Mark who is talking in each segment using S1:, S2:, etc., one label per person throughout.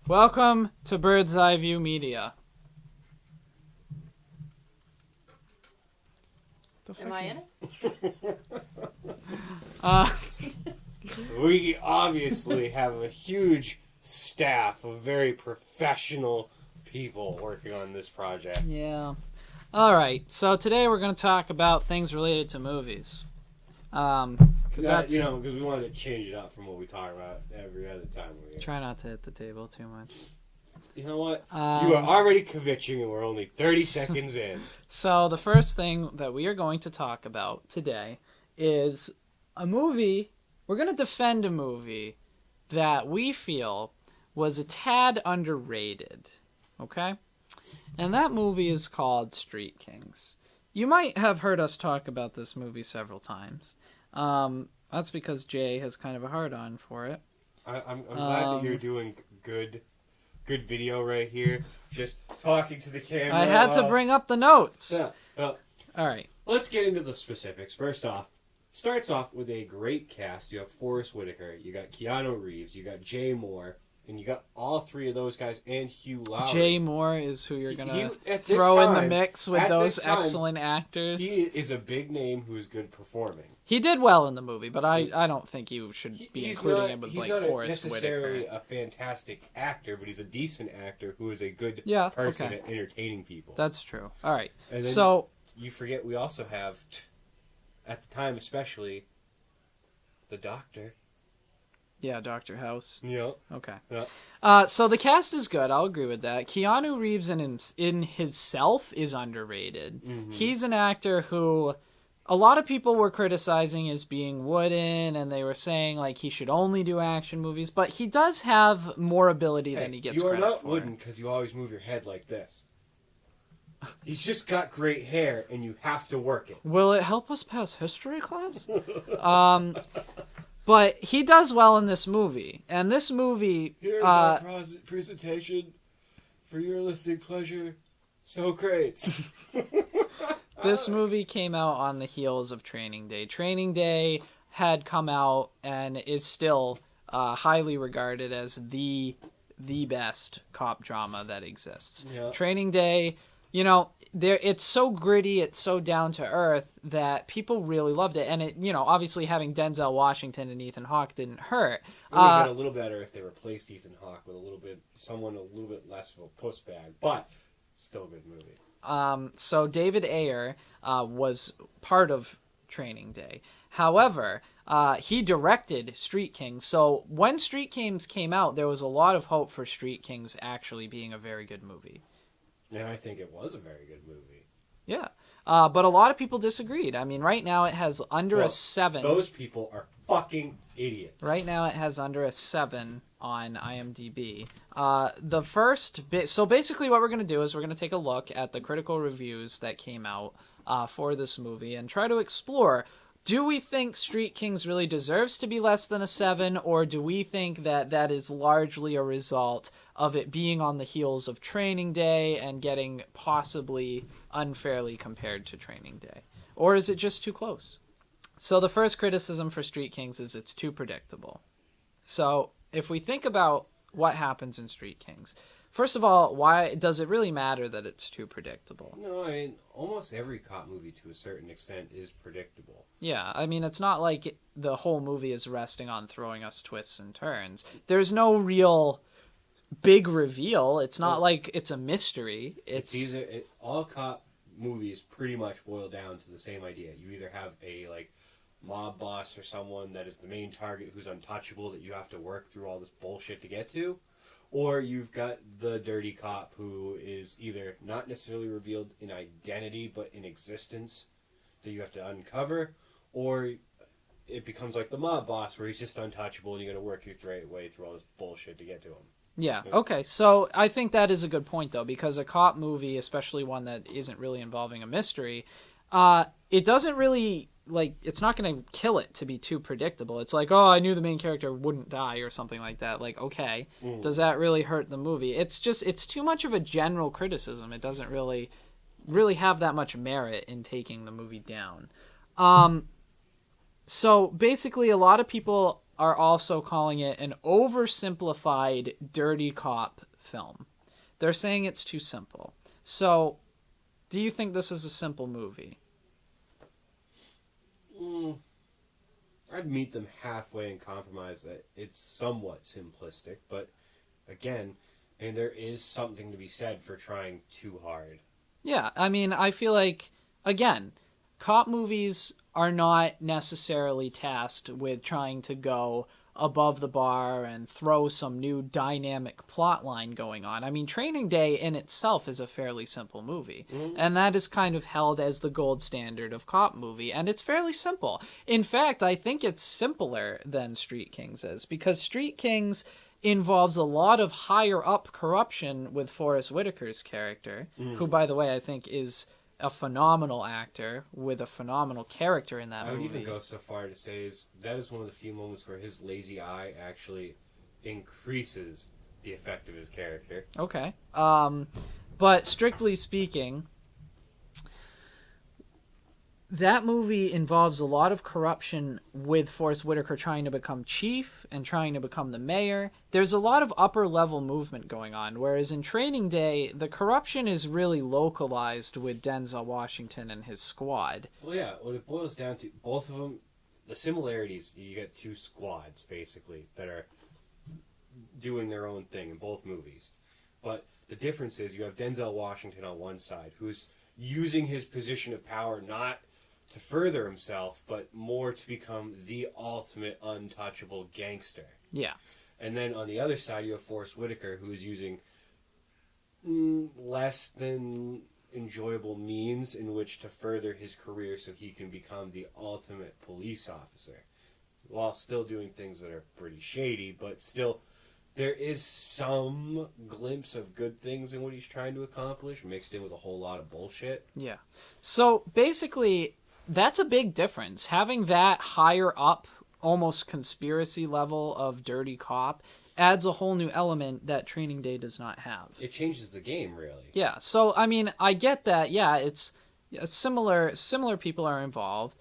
S1: Welcome to Bird's Eye View Media.
S2: Am I in it?
S3: We obviously have a huge staff of very professional people working on this project.
S1: Yeah. All right. So today we're going to talk about things related to movies. Because
S3: we wanted to change it up from what we talk about every other time we're here.
S1: Try not to hit the table too much.
S3: You know what? You are already kvetching and we're only 30 seconds in.
S1: So the first thing that we are going to talk about today is a movie. We're going to defend a movie that we feel was a tad underrated. Okay? And that movie is called Street Kings. You might have heard us talk about this movie several times. That's because Jay has kind of a hard-on for it.
S3: I'm glad that you're doing good video right here. Just talking to the camera.
S1: I had to bring up the notes.
S3: Yeah.
S1: All right.
S3: Let's get into the specifics. First off, starts off with a great cast. You have Forrest Whitaker, you got Keanu Reeves, you got Jay Moore, and you got all three of those guys and Hugh Laurie.
S1: Jay Moore is who you're going to throw in the mix with those excellent actors.
S3: He is a big name who is good performing.
S1: He did well in the movie, but I don't think you should be including him with like Forrest Whitaker.
S3: He's not necessarily a fantastic actor, but he's a decent actor who is a good person at entertaining people.
S1: That's true. All right.
S3: And then
S1: so
S3: you forget we also have, at the time especially, the Doctor.
S1: Yeah, Dr. House.
S3: Yeah.
S1: Okay.
S3: Yeah.
S1: So the cast is good. I'll agree with that. Keanu Reeves in himself is underrated. Mm-hmm. He's an actor who a lot of people were criticizing as being wooden, and they were saying like he should only do action movies, but he does have more ability than he gets credit for.
S3: You are not wooden because you always move your head like this. He's just got great hair, and you have to work it.
S1: Will it help us pass history class? But he does well in this movie, and this movie.
S3: Here's our presentation for your listening pleasure. So great.
S1: This movie came out on the heels of Training Day. Training Day had come out and is still highly regarded as the best cop drama that exists. Yeah. Training Day, it's so gritty, it's so down to earth that people really loved it. And it, obviously having Denzel Washington and Ethan Hawke didn't hurt.
S3: It would have been a little better if they replaced Ethan Hawke with someone a little bit less of a puss bag, but still a good movie.
S1: So David Ayer was part of Training Day. However, he directed Street Kings. So when Street Kings came out, there was a lot of hope for Street Kings actually being a very good movie.
S3: And I think it was a very good movie.
S1: Yeah. But a lot of people disagreed. I mean, right now it has under a 7.
S3: Those people are fucking idiots.
S1: Right now it has under a 7 on IMDB. The first bit. So basically what we're going to do is we're going to take a look at the critical reviews that came out for this movie and try to explore, do we think Street Kings really deserves to be less than a 7, or do we think that is largely a result of it being on the heels of Training Day and getting possibly unfairly compared to Training Day? Or is it just too close? So the first criticism for Street Kings is it's too predictable. So if we think about what happens in Street Kings, first of all, why does it really matter that it's too predictable?
S3: No, I mean, almost every cop movie to a certain extent is predictable.
S1: Yeah, I mean, it's not like the whole movie is resting on throwing us twists and turns. There's no real big reveal. It's not like it's a mystery.
S3: All cop movies pretty much boil down to the same idea. You either have a mob boss or someone that is the main target who's untouchable that you have to work through all this bullshit to get to, or you've got the dirty cop who is either not necessarily revealed in identity but in existence that you have to uncover, or it becomes like the mob boss where he's just untouchable and you got to work your way through all this bullshit to get to him.
S1: Yeah, okay. So I think that is a good point, though, because a cop movie, especially one that isn't really involving a mystery, it doesn't really, it's not going to kill it to be too predictable. It's like, oh, I knew the main character wouldn't die or something like that. Like, okay, does that really hurt the movie? It's too much of a general criticism. It doesn't really have that much merit in taking the movie down. So basically, a lot of people are also calling it an oversimplified dirty cop film. They're saying it's too simple. So, do you think this is a simple movie?
S3: I'd meet them halfway and compromise that it's somewhat simplistic, but again, and there is something to be said for trying too hard.
S1: Yeah, I mean, I feel like, again, cop movies are not necessarily tasked with trying to go above the bar and throw some new dynamic plot line going on. I mean, Training Day in itself is a fairly simple movie, and that is kind of held as the gold standard of cop movie, and it's fairly simple. In fact, I think it's simpler than Street Kings is, because Street Kings involves a lot of higher up corruption with Forrest Whitaker's character, who, by the way, I think is a phenomenal actor with a phenomenal character in that movie.
S3: I would even go so far to say that is one of the few moments where his lazy eye actually increases the effect of his character.
S1: Okay. But strictly speaking, that movie involves a lot of corruption with Forrest Whitaker trying to become chief and trying to become the mayor. There's a lot of upper level movement going on, whereas in Training Day, the corruption is really localized with Denzel Washington and his squad.
S3: Well, yeah, what it boils down to, both of them, the similarities, you get two squads, basically, that are doing their own thing in both movies. But the difference is you have Denzel Washington on one side, who's using his position of power not to further himself, but more to become the ultimate untouchable gangster.
S1: Yeah.
S3: And then on the other side, you have Forrest Whitaker, who is using less than enjoyable means in which to further his career so he can become the ultimate police officer, while still doing things that are pretty shady, but still there is some glimpse of good things in what he's trying to accomplish, mixed in with a whole lot of bullshit.
S1: Yeah. So basically, that's a big difference. Having that higher up, almost conspiracy level of dirty cop adds a whole new element that Training Day does not have.
S3: It changes the game, really.
S1: Yeah. So, I mean, I get that. Yeah, it's similar people are involved.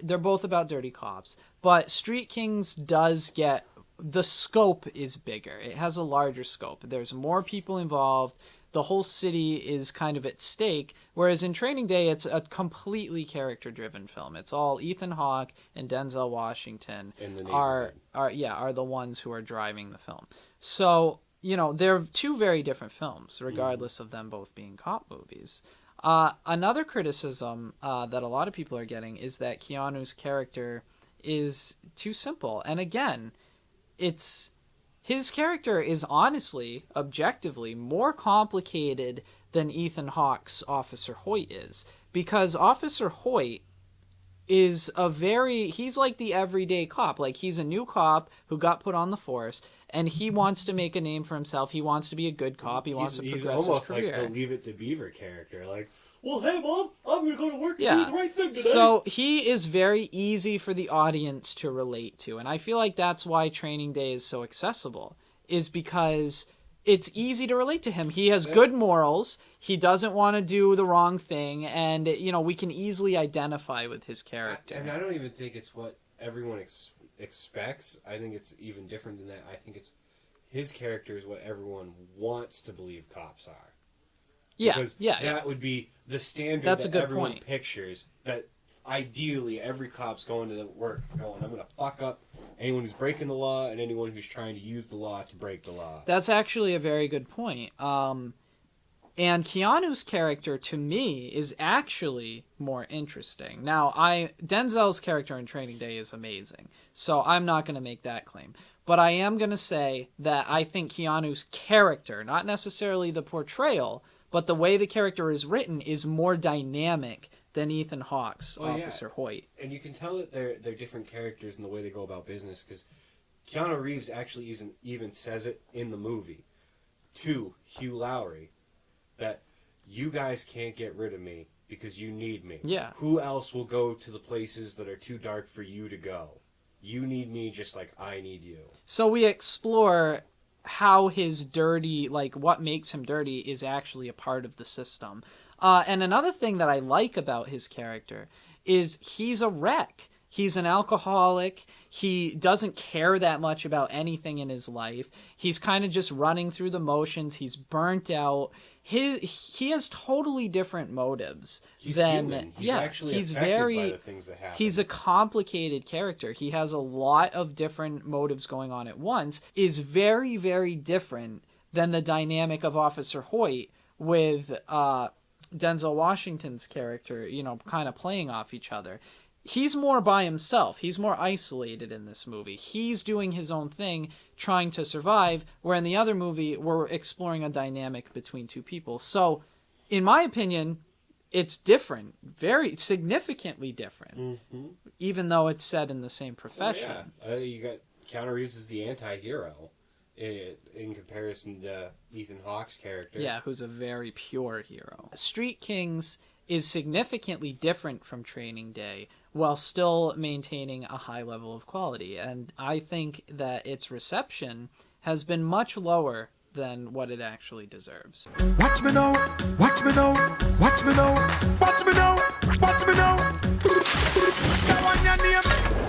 S1: They're both about dirty cops. But Street Kings does get... the scope is bigger. It has a larger scope. There's more people involved. The whole city is kind of at stake, whereas in Training Day, it's a completely character-driven film. It's all Ethan Hawke and Denzel Washington are the ones who are driving the film. So, you know, they're two very different films, regardless of them both being cop movies. Another criticism that a lot of people are getting is that Keanu's character is too simple. And again, his character is honestly, objectively, more complicated than Ethan Hawke's Officer Hoyt is. Because Officer Hoyt is he's like the everyday cop. Like, he's a new cop who got put on the force, and he wants to make a name for himself. He wants to be a good cop. He wants to progress his career.
S3: He's almost like the Leave It to Beaver character. Like, well, hey, Mom, I'm going to go to work and do the right thing today.
S1: So he is very easy for the audience to relate to. And I feel like that's why Training Day is so accessible, is because it's easy to relate to him. He has good morals. He doesn't want to do the wrong thing. And, you know, we can easily identify with his character.
S3: And I don't even think it's what everyone expects. I think it's even different than that. I think it's his character is what everyone wants to believe cops are.
S1: Yeah,
S3: because that would be the standard
S1: that's
S3: that everyone pictures. That ideally every cop's going to work going, I'm going to fuck up anyone who's breaking the law and anyone who's trying to use the law to break the law.
S1: That's actually a very good point. And Keanu's character, to me, is actually more interesting. Now, Denzel's character in Training Day is amazing, so I'm not going to make that claim. But I am going to say that I think Keanu's character, not necessarily the portrayal, but the way the character is written is more dynamic than Ethan Hawke's Officer Hoyt.
S3: And you can tell that they're different characters in the way they go about business, because Keanu Reeves actually even says it in the movie to Hugh Laurie that you guys can't get rid of me because you need me.
S1: Yeah.
S3: Who else will go to the places that are too dark for you to go? You need me just like I need you.
S1: So we explore how his dirty, like what makes him dirty, is actually a part of the system. And another thing that I like about his character is he's a wreck. He's an alcoholic. He doesn't care that much about anything in his life. He's kind of just running through the motions. He's burnt out. He has totally different motives than
S3: human. He's actually
S1: he's
S3: affected
S1: very
S3: by the things that happen.
S1: he's a complicated character. He has a lot of different motives going on at once. Is very, very different than the dynamic of Officer Hoyt with Denzel Washington's character, kind of playing off each other. He's more by himself. He's more isolated in this movie. He's doing his own thing, trying to survive, where in the other movie, we're exploring a dynamic between two people. So, in my opinion, it's different. Very significantly different. Even though it's set in the same profession.
S3: You got Keanu Reeves as the anti-hero in comparison to Ethan Hawke's character.
S1: Yeah, who's a very pure hero. Street Kings is significantly different from Training Day while still maintaining a high level of quality. And I think that its reception has been much lower than what it actually deserves.
S4: Watch me now, watch me now, watch me now, watch me now, watch me now.